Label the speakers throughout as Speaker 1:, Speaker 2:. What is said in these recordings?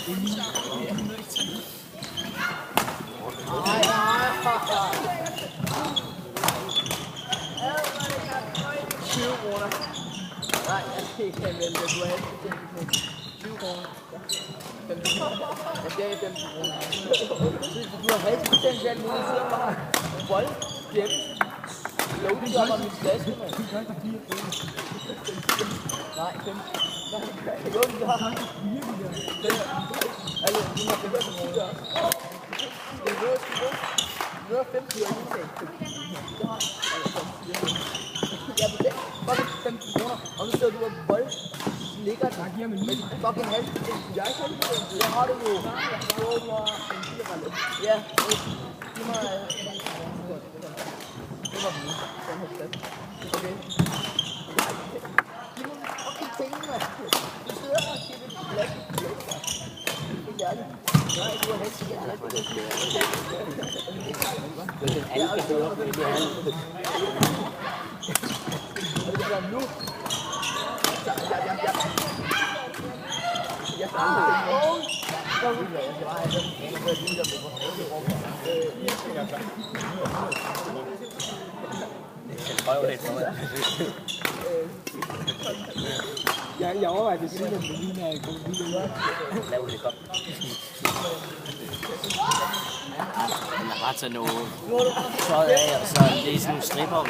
Speaker 1: Nej, jeg kan vælge, du har helst 20 kroner. 15 kroner. Jeg gav 15 kroner. Du har helst bestemt alt muligt, så bare bold, hjem. Låg op om min flaske, mand. Nej, 15. Jo, du har 4, de der. Altså, du har 15 kroner. Du har 15 kroner. Du har 15 jeg betalte fucking 15 kroner, og så sidder du og bold ligger der med fucking halvdelen. Jeg kan ikke det. Jeg har det jo. Jo, du har en 4 ballet. Ja, giv mig... Det var min. Den har sat. Okay. Giv mig fucking penge, mand. Du sidder og giver det glas. Ikke ærligt. Nej, du har helst ikke glas. Det er alle, der gør det. Det er alle. Nu. Jeg overvejer det siden, at det ligner en god video.
Speaker 2: Lav det godt. Han har bare taget noget tøjet af, og så det er sådan nogle stripper og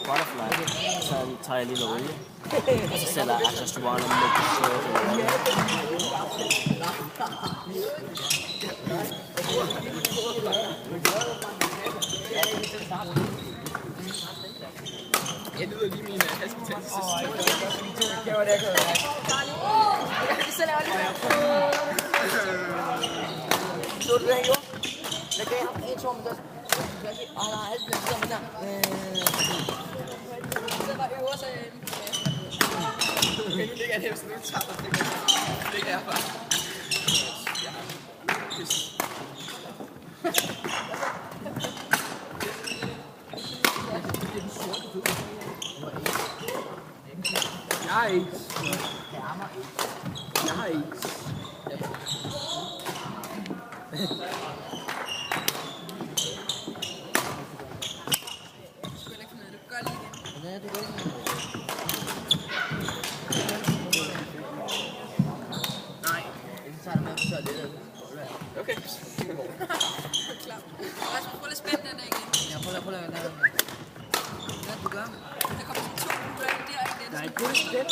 Speaker 2: butterfly. Så tager jeg lige noget olie. Og så sætter jeg just one og med på shirt.
Speaker 1: Jeg lyder lige mine halsbetændelse sidste. Det var det, jeg kunne have. Så laver jeg lige så du det, jo? Jeg gav ham en tom, der han har halsbetændelse som der. Det var øver, så okay, nu ligger jeg her, så nu tager jeg det. Nu ligger jeg bare. Jeg har AIDS. Jeg har AIDS.
Speaker 3: Du kan ikke finde ud af det. Gør lige igen.
Speaker 1: Nej, det gør ikke. Nej, jeg tager det med på toilettet. Okay.
Speaker 3: Klar. Rasmus, prøv lige at spænde den der igen.
Speaker 1: Ja, prøv at gøre det. Hvad du gør?
Speaker 3: Der kommer sådan 2 kugler direkte ind.
Speaker 4: Nej, det er ikke den.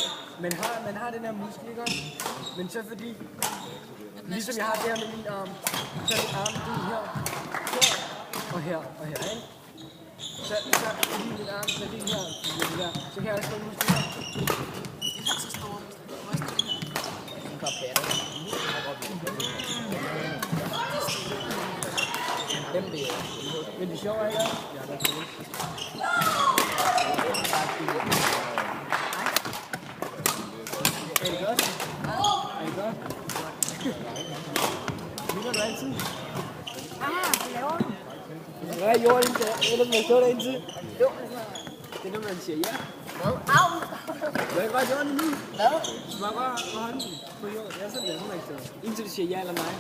Speaker 4: Man har den her muskel, ikke også? Men så fordi, ligesom jeg har det her med min arm, så er min arm det her, og her, og her, ikke? Så fordi min arm, så det her, så kan jeg også få muskel her.
Speaker 3: Det er så store.
Speaker 1: En kop batter. Dem det er.
Speaker 4: Men det sjove er, ikke? Ja, der er det. Er det godt? Er det godt? Ligger du altid?
Speaker 3: Hvad laver du?
Speaker 4: Hvad gjorde du indtil? Ellers man stå der indtil?
Speaker 1: Jo,
Speaker 4: Det er når man siger ja.
Speaker 1: hvad? Au!
Speaker 4: Hvad gør du nu?
Speaker 1: Hvad?
Speaker 4: Smag bare på hånden på jorden. Jeg er sådan, man ikke indtil du siger ja eller nej.